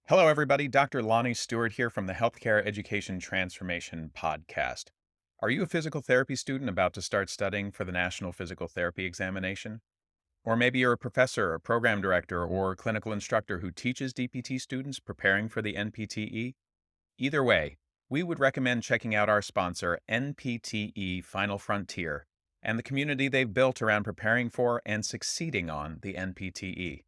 Hello, everybody. Dr. Lonnie Stewart here from the Healthcare Education Transformation Podcast. Are you a physical therapy student about to start studying for the National Physical Therapy Examination? Or maybe you're a professor, a program director, or clinical instructor who teaches DPT students preparing for the NPTE? Either way, we would recommend checking out our sponsor, NPTE Final Frontier, and the community they've built around preparing for and succeeding on the NPTE.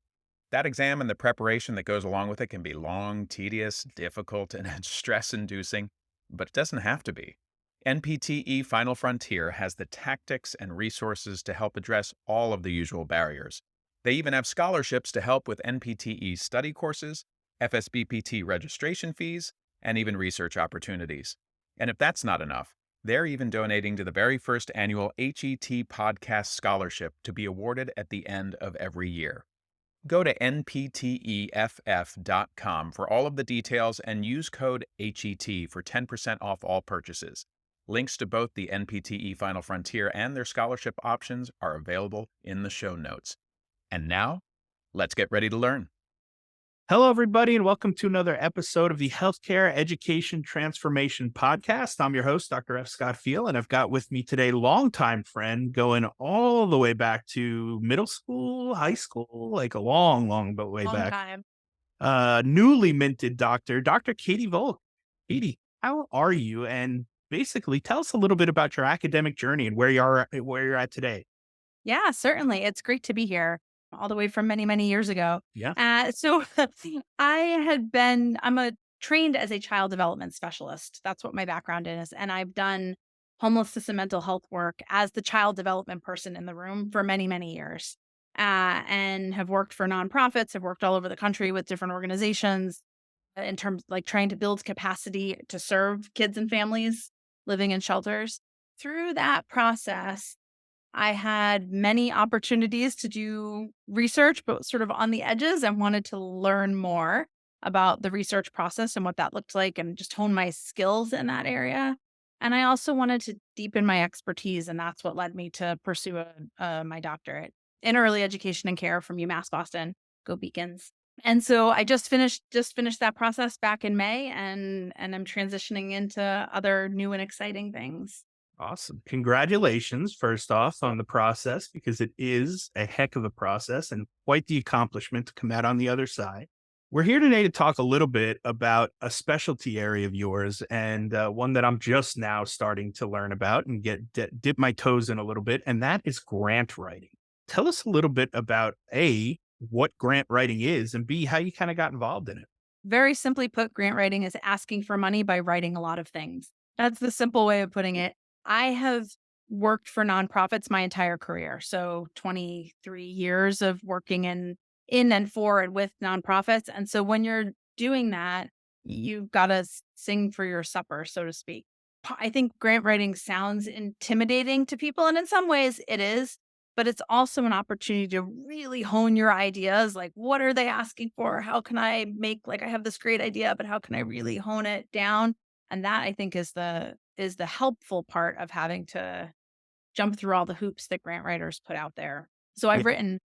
That exam and the preparation that goes along with it can be long, tedious, difficult, and stress inducing, but it doesn't have to be. NPTE Final Frontier has the tactics and resources to help address all of the usual barriers. They even have scholarships to help with NPTE study courses, FSBPT registration fees, and even research opportunities. And if that's not enough, they're even donating to the very first annual HET Podcast Scholarship to be awarded at the end of every year. Go to npteff.com for all of the details and use code HET for 10% off all purchases. Links to both the NPTE Final Frontier and their scholarship options are available in the show notes. And now, let's get ready to learn. Hello, everybody, and welcome to another episode of the Healthcare Education Transformation Podcast. I'm your host, Dr. F. Scott Feil, and I've got with me today longtime friend going all the way back to middle school, high school, like a long way Long back. time. Newly minted Dr. Katie Volk. Katie, how are you? And basically, tell us a little bit about your academic journey and where you're at today. Yeah, certainly. It's great to be here all the way from many, many years ago. Yeah. So I'm a trained as a child development specialist. That's what my background is. And I've done homelessness and mental health work as the child development person in the room for many, many years. And have worked for nonprofits, have worked all over the country with different organizations in terms like trying to build capacity to serve kids and families living in shelters. Through that process, I had many opportunities to do research, but sort of on the edges and wanted to learn more about the research process and what that looked like and just hone my skills in that area. And I also wanted to deepen my expertise, and that's what led me to pursue my doctorate in early education and care from UMass Boston. Go Beacons! And so I just finished that process back in May, and I'm transitioning into other new and exciting things. Awesome. Congratulations, first off, on the process, because it is a heck of a process and quite the accomplishment to come out on the other side. We're here today to talk a little bit about a specialty area of yours and one that I'm just now starting to learn about and dip my toes in a little bit, and that is grant writing. Tell us a little bit about A, what grant writing is, and B, how you kind of got involved in it. Very simply put, grant writing is asking for money by writing a lot of things. That's the simple way of putting it. I have worked for nonprofits my entire career. So 23 years of working in and for and with nonprofits. And so when you're doing that, you've got to sing for your supper, so to speak. I think grant writing sounds intimidating to people, and in some ways it is, but it's also an opportunity to really hone your ideas. Like, what are they asking for? How can I make, like, I have this great idea, but how can I really hone it down? And that, I think, is the helpful part of having to jump through all the hoops that grant writers put out there. So Yeah, I've written,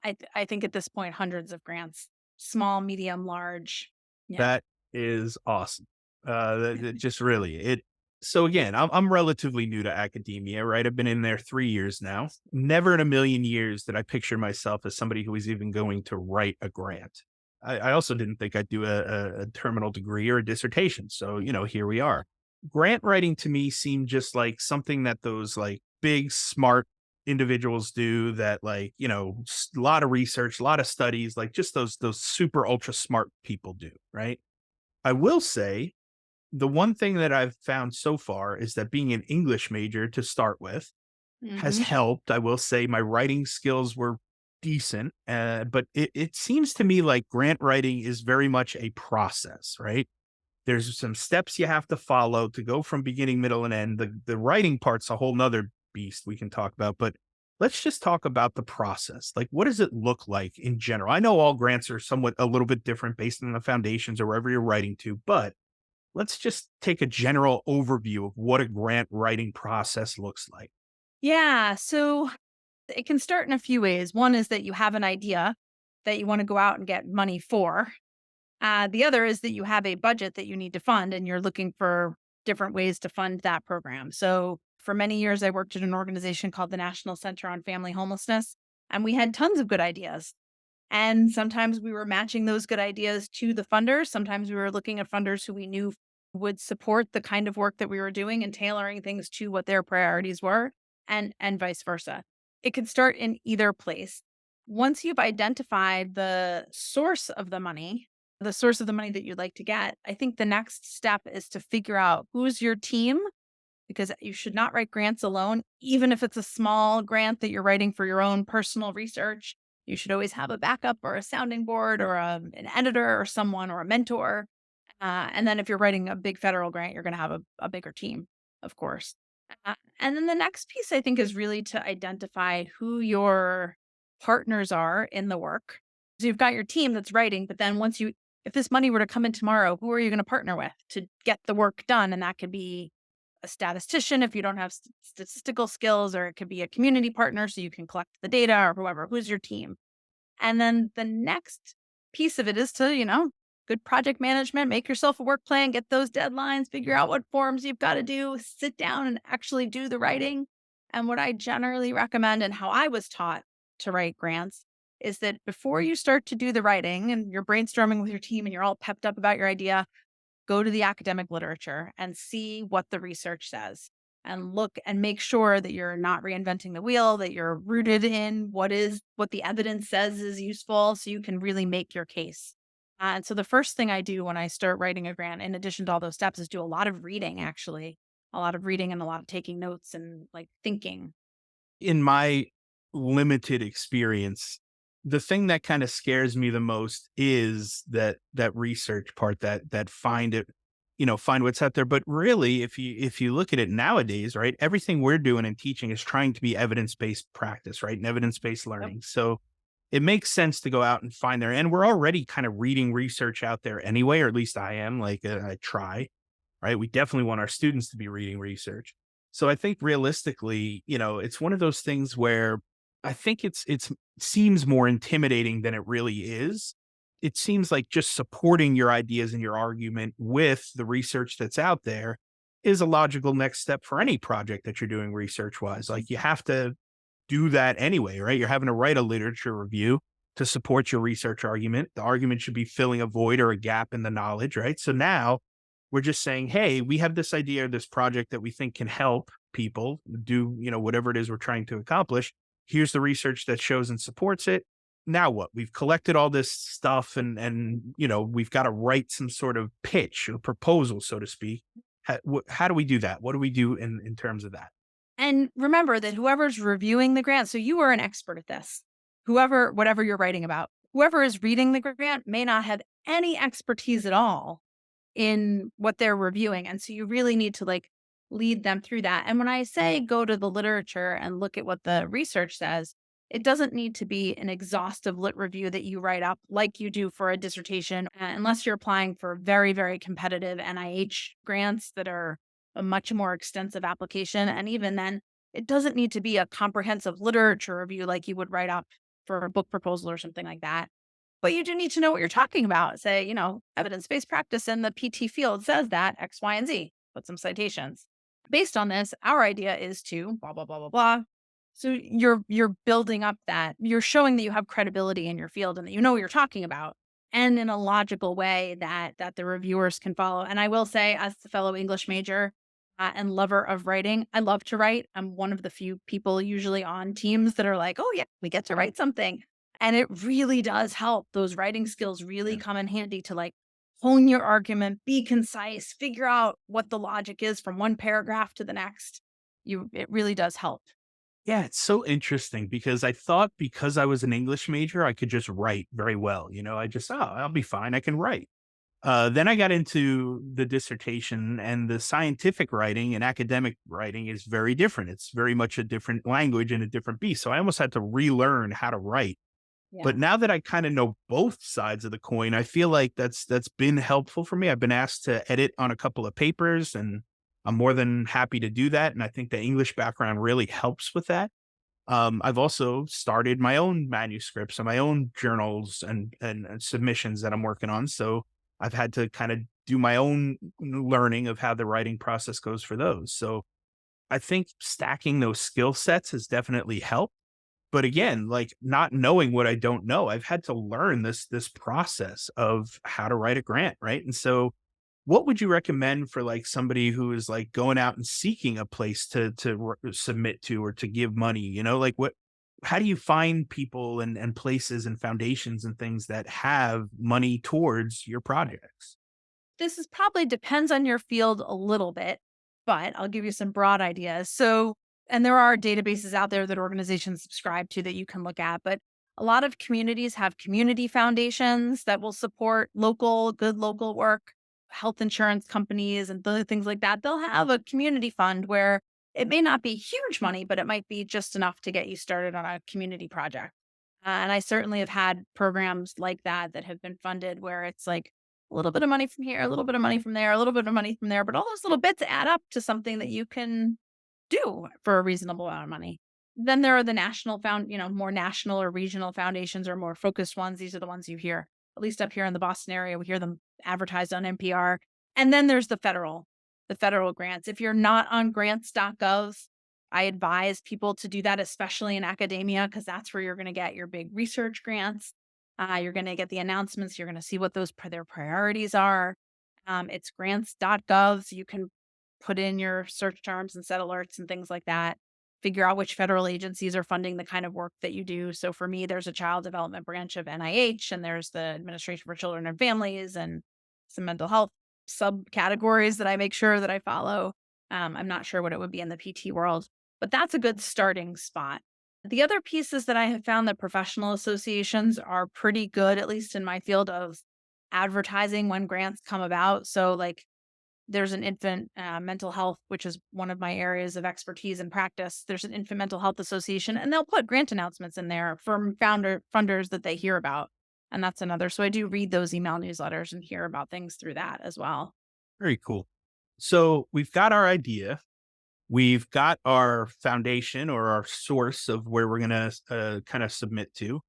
I think at this point, hundreds of grants, small, medium, large. Yeah. that is awesome. That just really it. So again, I'm relatively new to academia, right? I've been in there 3 years now. Never in a million years did I picture myself as somebody who was even going to write a grant. I also didn't think I'd do a terminal degree or a dissertation. So, here we are. Grant writing to me seemed just like something that those like big, smart individuals do that like, a lot of research, a lot of studies, like just those super ultra smart people do, right? I will say the one thing that I've found so far is that being an English major to start with has Hmm. helped. I will say my writing skills were decent, but it seems to me like grant writing is very much a process, right? There's some steps you have to follow to go from beginning, middle, and end. The writing part's a whole nother beast we can talk about, but let's just talk about the process. Like, what does it look like in general? I know all grants are somewhat a little bit different based on the foundations or wherever you're writing to, but let's just take a general overview of what a grant writing process looks like. Yeah. So it can start in a few ways. One is that you have an idea that you want to go out and get money for. The other is that you have a budget that you need to fund and you're looking for different ways to fund that program. So for many years, I worked at an organization called the National Center on Family Homelessness, and we had tons of good ideas. And sometimes we were matching those good ideas to the funders. Sometimes we were looking at funders who we knew would support the kind of work that we were doing and tailoring things to what their priorities were, and vice versa. It could start in either place. Once you've identified the source of the money that you'd like to get, I think the next step is to figure out who's your team, because you should not write grants alone, even if it's a small grant that you're writing for your own personal research. You should always have a backup or a sounding board or an editor or someone or a mentor. And then if you're writing a big federal grant, you're going to have a bigger team, of course. And then the next piece, I think, is really to identify who your partners are in the work. So you've got your team that's writing, but then if this money were to come in tomorrow, who are you going to partner with to get the work done? And that could be a statistician if you don't have statistical skills, or it could be a community partner so you can collect the data, or whoever. Who's your team? And then the next piece of it is to, good project management, make yourself a work plan, get those deadlines, figure out what forms you've got to do, sit down and actually do the writing. And what I generally recommend, and how I was taught to write grants, is that before you start to do the writing and you're brainstorming with your team and you're all pepped up about your idea, go to the academic literature and see what the research says, and look and make sure that you're not reinventing the wheel, that you're rooted in what the evidence says is useful, so you can really make your case. And so the first thing I do when I start writing a grant, in addition to all those steps, is do a lot of reading, actually. A lot of reading and a lot of taking notes and like thinking. In my limited experience, the thing that kind of scares me the most is that research part, that find what's out there. But really, if you look at it nowadays, right, everything we're doing and teaching is trying to be evidence-based practice, right? And evidence-based Yep. learning. So it makes sense to go out and find there. And we're already kind of reading research out there anyway, or at least I am. Like I try, right? We definitely want our students to be reading research. So I think realistically, it's one of those things where I think it's seems more intimidating than it really is. It seems like just supporting your ideas and your argument with the research that's out there is a logical next step for any project that you're doing research wise. Like you have to do that anyway, right? You're having to write a literature review to support your research argument. The argument should be filling a void or a gap in the knowledge, right? So now we're just saying, hey, we have this idea, this project that we think can help people do, whatever it is we're trying to accomplish. Here's the research that shows and supports it. Now what? We've collected all this stuff and we've got to write some sort of pitch or proposal, so to speak. How do we do that? What do we do in terms of that? And remember that whoever's reviewing the grant, so you are an expert at this, whatever you're writing about, whoever is reading the grant may not have any expertise at all in what they're reviewing. And so you really need to lead them through that. And when I say go to the literature and look at what the research says, it doesn't need to be an exhaustive lit review that you write up like you do for a dissertation, unless you're applying for very, very competitive NIH grants that are a much more extensive application. And even then, it doesn't need to be a comprehensive literature review like you would write up for a book proposal or something like that. But you do need to know what you're talking about. Say, evidence-based practice in the PT field says that X, Y, and Z. Put some citations. Based on this, our idea is to blah, blah, blah, blah, blah. So you're building up that. You're showing that you have credibility in your field and that you know what you're talking about, and in a logical way that the reviewers can follow. And I will say, as a fellow English major and lover of writing, I love to write. I'm one of the few people usually on teams that are like, oh, yeah, we get to write something. And it really does help. Those writing skills really come in handy to hone your argument, be concise, figure out what the logic is from one paragraph to the next. It really does help. Yeah, it's so interesting because I thought because I was an English major, I could just write very well. I'll be fine. I can write. Then I got into the dissertation, and the scientific writing and academic writing is very different. It's very much a different language and a different beast. So I almost had to relearn how to write. Yeah. But now that I kind of know both sides of the coin, I feel like that's been helpful for me. I've been asked to edit on a couple of papers, and I'm more than happy to do that. And I think the English background really helps with that. I've also started my own manuscripts and my own journals and submissions that I'm working on. So I've had to kind of do my own learning of how the writing process goes for those. So I think stacking those skill sets has definitely helped. But again, like not knowing what I don't know, I've had to learn this process of how to write a grant, right? And so what would you recommend for like somebody who is like going out and seeking a place to submit to or to give money? Like what how do you find people and places and foundations and things that have money towards your projects? This is probably depends on your field a little bit, but I'll give you some broad ideas. So, and there are databases out there that organizations subscribe to that you can look at, but a lot of communities have community foundations that will support good local work, health insurance companies, and things like that. They'll have a community fund where it may not be huge money, but it might be just enough to get you started on a community project. And I certainly have had programs like that that have been funded where it's like a little bit of money from here, a little bit of money from there, a little bit of money from there, but all those little bits add up to something that you can do for a reasonable amount of money. Then there are the more national or regional foundations or more focused ones. These are the ones you hear, at least up here in the Boston area. We hear them advertised on NPR. And then there's the federal grants. If you're not on grants.gov, I advise people to do that, especially in academia, because that's where you're going to get your big research grants. You're going to get the announcements. You're going to see what their priorities are. It's grants.gov. So you can put in your search terms and set alerts and things like that. Figure out which federal agencies are funding the kind of work that you do. So for me, there's a child development branch of NIH, and there's the Administration for Children and Families, and some mental health subcategories that I make sure that I follow. I'm not sure what it would be in the PT world, but that's a good starting spot. The other piece is that I have found that professional associations are pretty good, at least in my field, of advertising when grants come about. So, like, there's an infant mental health, which is one of my areas of expertise and practice. There's an infant mental health association, and they'll put grant announcements in there from funders that they hear about. And that's another. So I do read those email newsletters and hear about things through that as well. Very cool. So we've got our idea. We've got our foundation or our source of where we're going to kind of submit to.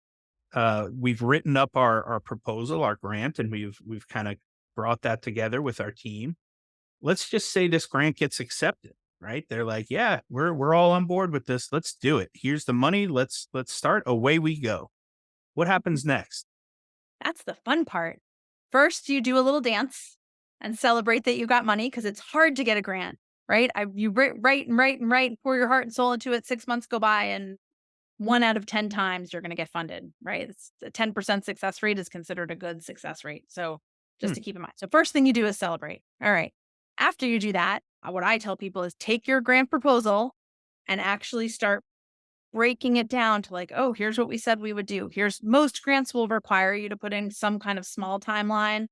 We've written up our proposal, our grant, and we've kind of brought that together with our team. Let's just say this grant gets accepted, right? They're like, yeah, we're all on board with this. Let's do it. Here's the money. Let's start. Away we go. What happens next? That's the fun part. First, you do a little dance and celebrate that you got money because it's hard to get a grant, right? You write and write and write, pour your heart and soul into it. 6 months go by, and 1 out of 10 times you're going to get funded, right? It's a 10% success rate is considered a good success rate. So just Hmm, to keep in mind. So first thing you do is celebrate. All right. After you do that, what I tell people is take your grant proposal and actually start breaking it down to like, oh, here's what we said we would do. Here's most grants will require you to put in some kind of small timeline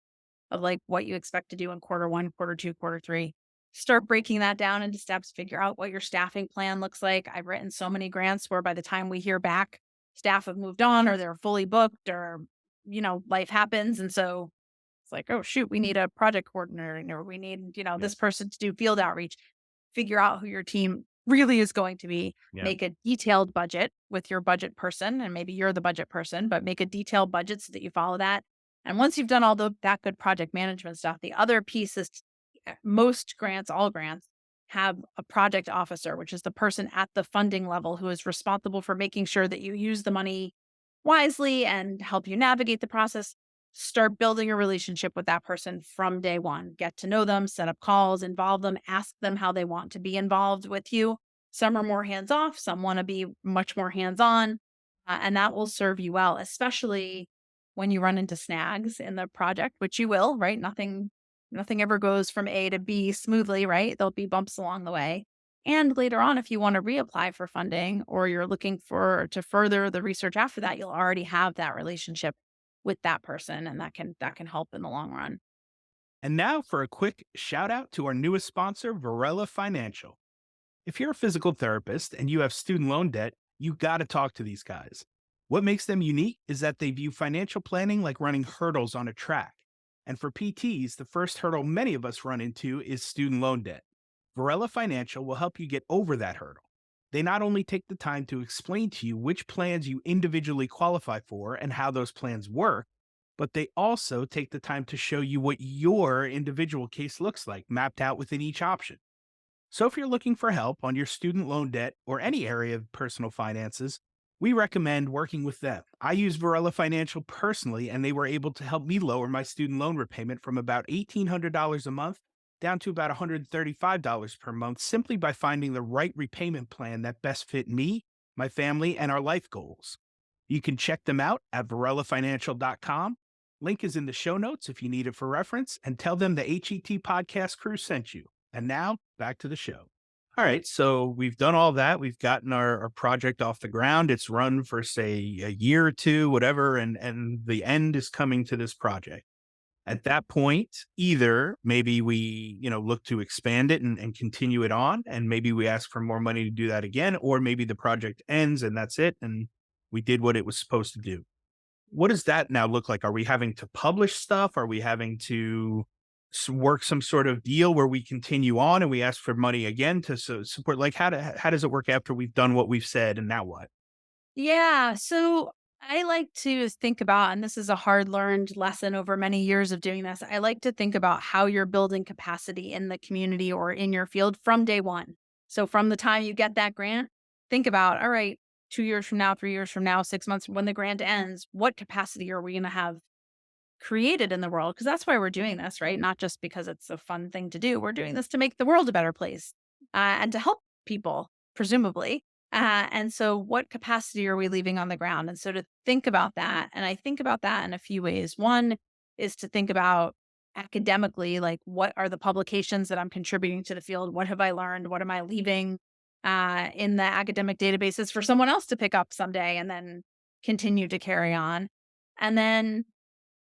of like what you expect to do in quarter one, quarter two, quarter three. Start breaking that down into steps, figure out what your staffing plan looks like. I've written so many grants where by the time we hear back, staff have moved on or they're fully booked or, life happens. And so it's like, oh, shoot, we need a project coordinator or we need, this yes. person to do field outreach. Figure out who your team really is going to be. Yeah. Make a detailed budget with your budget person, and maybe you're the budget person, but make a detailed budget so that you follow that. And once you've done that good project management stuff, the other piece is most grants, all grants, have a project officer, which is the person at the funding level who is responsible for making sure that you use the money wisely and help you navigate the process. Start building a relationship with that person from day one. Get to know them, set up calls, involve them, ask them how they want to be involved with you. Some are more hands off, some want to be much more hands on. And that will serve you well, especially when you run into snags in the project, which you will, right? Nothing ever goes from A to B smoothly, right? There'll be bumps along the way. And later on, if you want to reapply for funding or you're looking to further the research after that, you'll already have that relationship with that person, and that can help in the long run. And now for a quick shout out to our newest sponsor, Varela Financial. If you're a physical therapist and you have student loan debt, you got to talk to these guys. What makes them unique is that they view financial planning like running hurdles on a track. And for PTs, the first hurdle many of us run into is student loan debt. Varela Financial will help you get over that hurdle. They not only take the time to explain to you which plans you individually qualify for and how those plans work, but they also take the time to show you what your individual case looks like, mapped out within each option. So, if you're looking for help on your student loan debt or any area of personal finances, we recommend working with them. I use Varela Financial personally, and they were able to help me lower my student loan repayment from about $1,800 a month down to about $135 per month simply by finding the right repayment plan that best fit me, my family, and our life goals. You can check them out at varelafinancial.com. Link is in the show notes if you need it for reference, and tell them the HET podcast crew sent you. And now back to the show. All right. So we've done all that. We've gotten our project off the ground. It's run for, say, a year or two, whatever, and the end is coming to this project. At that point, either maybe we, look to expand it and continue it on, and maybe we ask for more money to do that again, or maybe the project ends and that's it, and we did what it was supposed to do. What does that now look like? Are we having to publish stuff? Are we having to work some sort of deal where we continue on and we ask for money again to support? Like, how does it work after we've done what we've said, and now what? Yeah. So I like to think about, and this is a hard learned lesson over many years of doing this. I like to think about how you're building capacity in the community or in your field from day one. So from the time you get that grant, think about, all right, 2 years from now, 3 years from now, 6 months when the grant ends, what capacity are we going to have created in the world? Because that's why we're doing this, right? Not just because it's a fun thing to do. We're doing this to make the world a better place and to help people, presumably. And so, what capacity are we leaving on the ground? And so, to think about that, and I think about that in a few ways. One is to think about academically, like what are the publications that I'm contributing to the field? What have I learned? What am I leaving in the academic databases for someone else to pick up someday and then continue to carry on? And then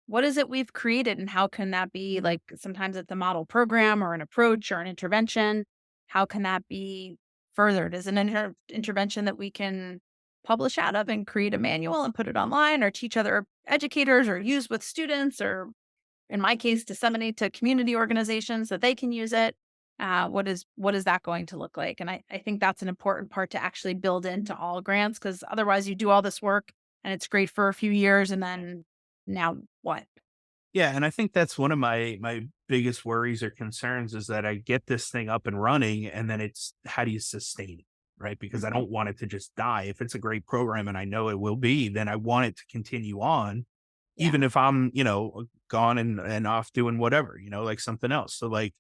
what is it we've created and how can that be like sometimes it's a model program or an approach or an intervention? How can that be furthered as an intervention that we can publish out of and create a manual and put it online or teach other educators or use with students or in my case disseminate to community organizations that they can use it? What is that going to look like? And I think that's an important part to actually build into all grants because otherwise you do all this work and it's great for a few years and then now what? Yeah, and I think that's one of my biggest worries or concerns is that I get this thing up and running, and then it's how do you sustain it, right? Because I don't want it to just die. If it's a great program and I know it will be, then I want it to continue on, Yeah. even if I'm, gone and off doing whatever, like something else. So like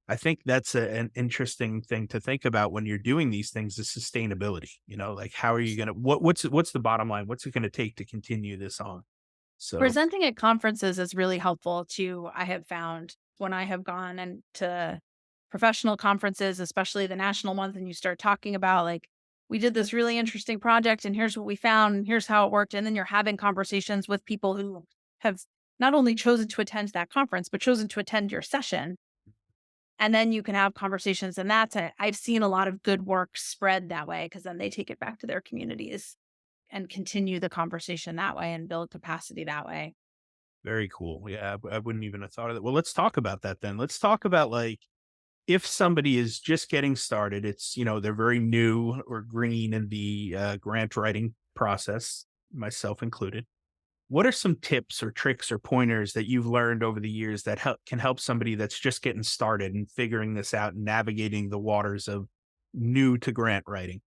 I think that's an interesting thing to think about when you're doing these things is sustainability. Like how are you gonna what's the bottom line? What's it gonna take to continue this on? So Presenting at conferences is really helpful too, I have found when I have gone and to professional conferences, especially the national ones, and you start talking about like, we did this really interesting project and here's what we found, and here's how it worked. And then you're having conversations with people who have not only chosen to attend that conference, but chosen to attend your session. And then you can have conversations. And I've seen a lot of good work spread that way because then they take it back to their communities and continue the conversation that way and build capacity that way. very cool. Yeah, I wouldn't even have thought of that. Well, let's talk about that then. Let's talk about like if somebody is just getting started, it's, they're very new or green in the grant writing process, myself included. What are some tips or tricks or pointers that you've learned over the years that can help somebody that's just getting started and figuring this out and navigating the waters of new to grant writing?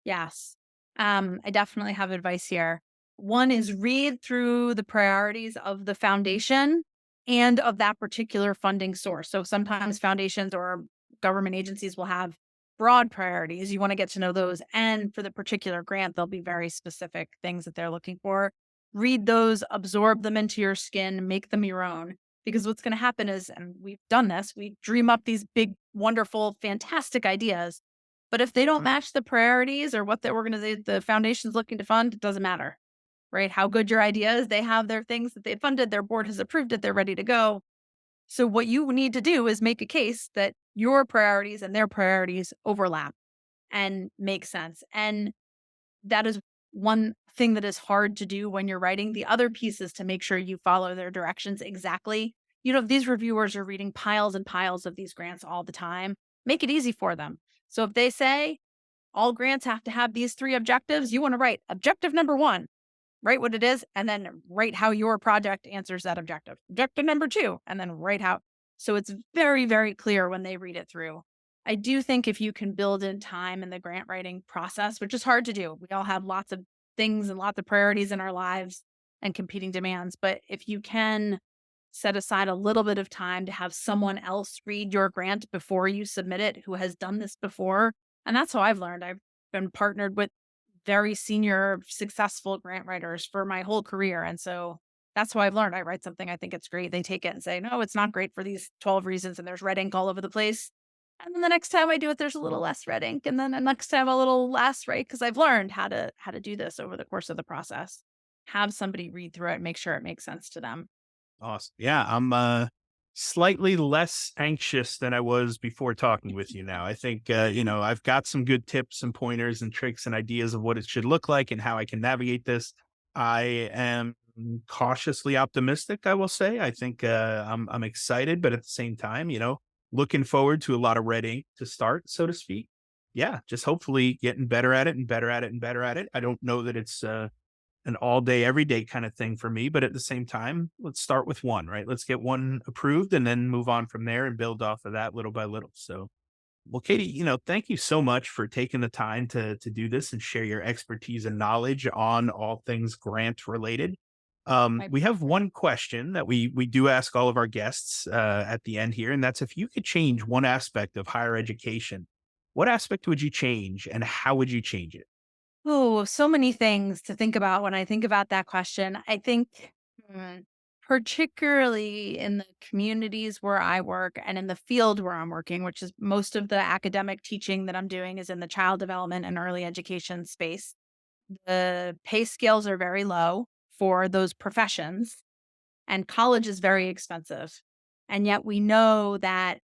Yes. I definitely have advice here. One is read through the priorities of the foundation and of that particular funding source. So sometimes foundations or government agencies will have broad priorities. You want to get to know those. And for the particular grant, there'll be very specific things that they're looking for. Read those, absorb them into your skin, make them your own. Because what's going to happen is, and we've done this, we dream up these big, wonderful, fantastic ideas, but if they don't match the priorities or what the foundation's looking to fund, it doesn't matter, right? How good your idea is, they have their things that they funded, their board has approved it, they're ready to go. So what you need to do is make a case that your priorities and their priorities overlap and make sense. And that is one thing that is hard to do when you're writing. The other piece is to make sure you follow their directions exactly. These reviewers are reading piles and piles of these grants all the time. Make it easy for them. So if they say, all grants have to have these three objectives. You want to write objective number one, write what it is, and then write how your project answers that objective. Objective number two, and then write how. So it's very, very clear when they read it through. I do think if you can build in time in the grant writing process, which is hard to do, we all have lots of things and lots of priorities in our lives and competing demands. But if you can set aside a little bit of time to have someone else read your grant before you submit it who has done this before, and that's how I've learned. I've been partnered with very senior, successful grant writers for my whole career. And so that's how I've learned. I write something, I think it's great. They take it and say, no, it's not great for these 12 reasons. And there's red ink all over the place. And then the next time I do it, there's a little less red ink. And then the next time a little less, right? Because I've learned how to do this over the course of the process. Have somebody read through it, make sure it makes sense to them. Awesome. Yeah, I'm slightly less anxious than I was before talking with you now. I think I've got some good tips and pointers and tricks and ideas of what it should look like and how I can navigate this. I am cautiously optimistic, I will say. I think I'm excited, but at the same time, looking forward to a lot of red ink to start, so to speak. Yeah, just hopefully getting better at it and better at it and better at it. I don't know that it's an all day, every day kind of thing for me. But at the same time, let's start with one, right? Let's get one approved and then move on from there and build off of that little by little. So, well, Katie, thank you so much for taking the time to do this and share your expertise and knowledge on all things grant related. My We have one question that we do ask all of our guests at the end here, and that's if you could change one aspect of higher education, what aspect would you change and how would you change it? Oh, so many things to think about when I think about that question. I think, particularly in the communities where I work and in the field where I'm working, which is most of the academic teaching that I'm doing is in the child development and early education space. The pay scales are very low for those professions, and college is very expensive. And yet we know that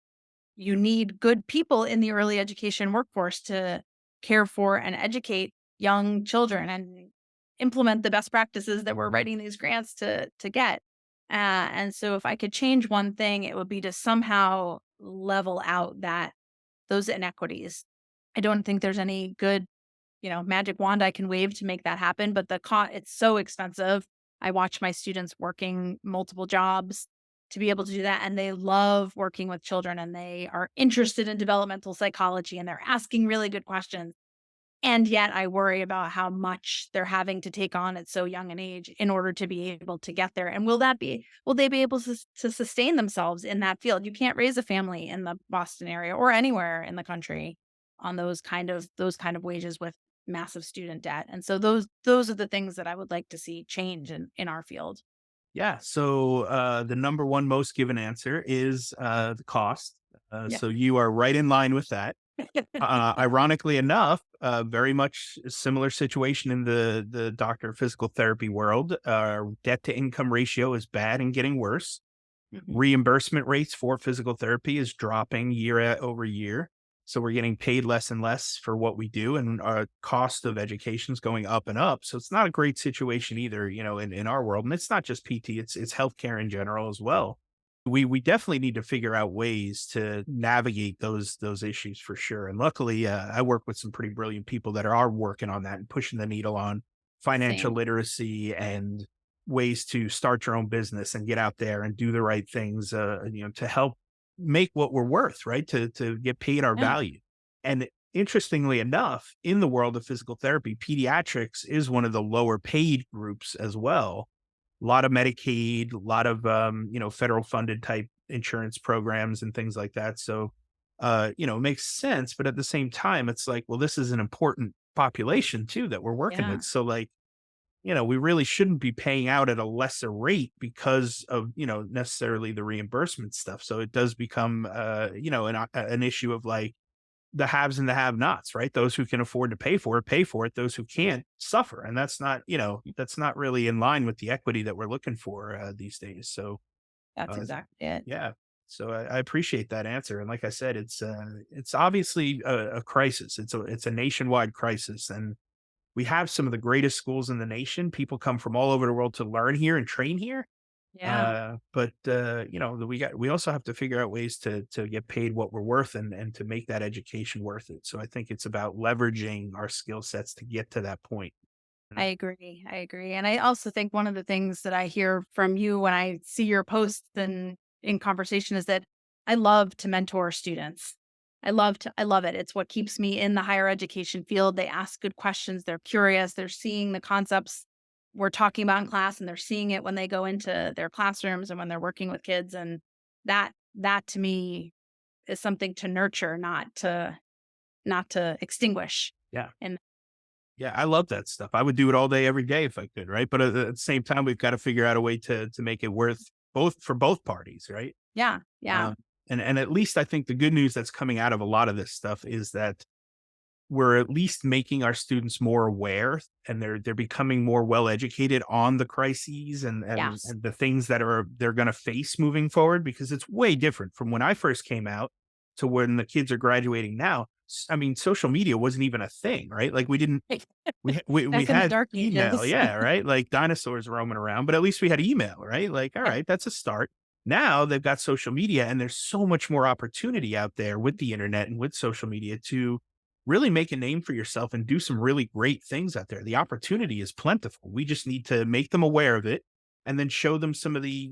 you need good people in the early education workforce to care for and educate young children and implement the best practices that we're writing these grants to get. And so if I could change one thing, it would be to somehow level out that those inequities. I don't think there's any good magic wand I can wave to make that happen, but it's so expensive. I watch my students working multiple jobs to be able to do that, and they love working with children, and they are interested in developmental psychology, and they're asking really good questions. And yet I worry about how much they're having to take on at so young an age in order to be able to get there. And will they be able to sustain themselves in that field? You can't raise a family in the Boston area or anywhere in the country on those kind of wages with massive student debt. And so those are the things that I would like to see change in our field. Yeah. So the number one most given answer is the cost. Yeah. So you are right in line with that. Ironically enough, very much a similar situation in the doctor of physical therapy world. Debt to income ratio is bad and getting worse. Mhm. Reimbursement rates for physical therapy is dropping over year. So we're getting paid less and less for what we do, and our cost of education is going up and up. So it's not a great situation either, in our world. And it's not just PT; it's healthcare in general as well. We definitely need to figure out ways to navigate those issues for sure. And luckily, I work with some pretty brilliant people that are working on that and pushing the needle on financial Same. literacy and ways to start your own business and get out there and do the right things, to help make what we're worth, right? To get paid our Yeah. value. And interestingly enough, in the world of physical therapy, pediatrics is one of the lower paid groups as well. A lot of Medicaid, a lot of federal funded type insurance programs and things like that. So it makes sense, but at the same time, it's like, well, this is an important population too that we're working Yeah. with. So like, we really shouldn't be paying out at a lesser rate because of, necessarily the reimbursement stuff. So it does become, an issue of like the haves and the have nots, right? Those who can afford to pay for it. Those who can't suffer. And that's not really in line with the equity that we're looking for these days. So, That's uh, exactly it. yeah. So I appreciate that answer. And like I said, it's obviously a crisis. It's a nationwide crisis. And we have some of the greatest schools in the nation. People come from all over the world to learn here and train here. Yeah. But we also have to figure out ways to get paid what we're worth and to make that education worth it. So I think it's about leveraging our skill sets to get to that point. You I know? agree. I agree. And I also think one of the things that I hear from you when I see your posts and in conversation is that I love to mentor students. I love it. It's what keeps me in the higher education field. They ask good questions. They're curious. They're seeing the concepts we're talking about in class and they're seeing it when they go into their classrooms and when they're working with kids. And that to me is something to nurture, not to extinguish. Yeah. And Yeah, I love that stuff. I would do it all day, every day if I could, right? But at the same time, we've got to figure out a way to make it worth both for both parties, right? yeah, yeah, And at least I think the good news that's coming out of a lot of this stuff is that we're at least making our students more aware, and they're becoming more well educated on the crises yes. and the things that they're going to face moving forward, because it's way different from when I first came out to when the kids are graduating now. I mean, social media wasn't even a thing, right? Like we Back in the had dark email, ages. yeah, right? Like dinosaurs roaming around, but at least we had email, right? Like, all Yeah, right, that's a start. Now they've got social media, and there's so much more opportunity out there with the internet and with social media to really make a name for yourself and do some really great things out there. The opportunity is plentiful. We just need to make them aware of it and then show them some of the,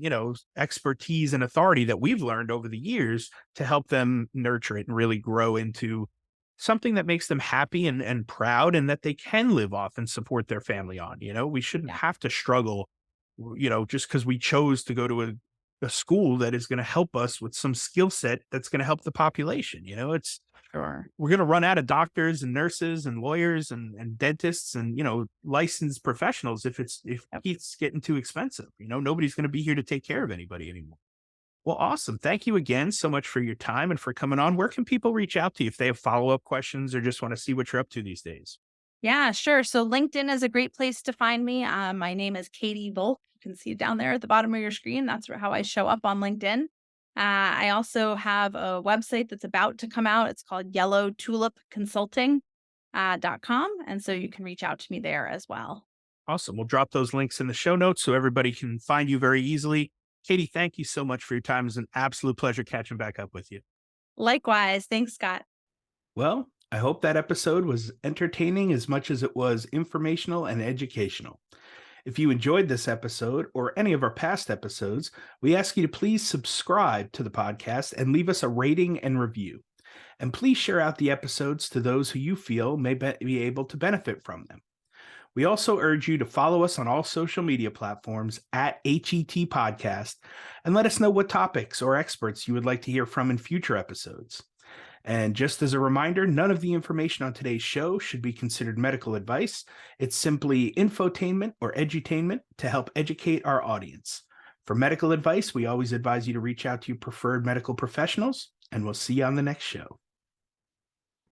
expertise and authority that we've learned over the years to help them nurture it and really grow into something that makes them happy and proud, and that they can live off and support their family on. We shouldn't yeah, have to struggle, just because we chose to go to a school that is going to help us with some skill set that's going to help the population. It's sure. we're going to run out of doctors and nurses and lawyers and dentists and licensed professionals if Yep. it's getting too expensive. Nobody's going to be here to take care of anybody anymore. Well, awesome. Thank you again so much for your time and for coming on. Where can people reach out to you if they have follow-up questions or just want to see what you're up to these days? Yeah, sure. So LinkedIn is a great place to find me. My name is Katie Volk. You can see it down there at the bottom of your screen. That's how I show up on LinkedIn. I also have a website that's about to come out. It's called Yellow Tulip Consulting .com. And so you can reach out to me there as well. Awesome. We'll drop those links in the show notes so everybody can find you very easily. Katie, thank you so much for your time. It's an absolute pleasure catching back up with you. Likewise. Thanks, Scott. Well, I hope that episode was entertaining as much as it was informational and educational. If you enjoyed this episode or any of our past episodes, we ask you to please subscribe to the podcast and leave us a rating and review. And please share out the episodes to those who you feel may be able to benefit from them. We also urge you to follow us on all social media platforms at HET Podcast and let us know what topics or experts you would like to hear from in future episodes. And just as a reminder, none of the information on today's show should be considered medical advice. It's simply infotainment or edutainment to help educate our audience. For medical advice, we always advise you to reach out to your preferred medical professionals, and we'll see you on the next show.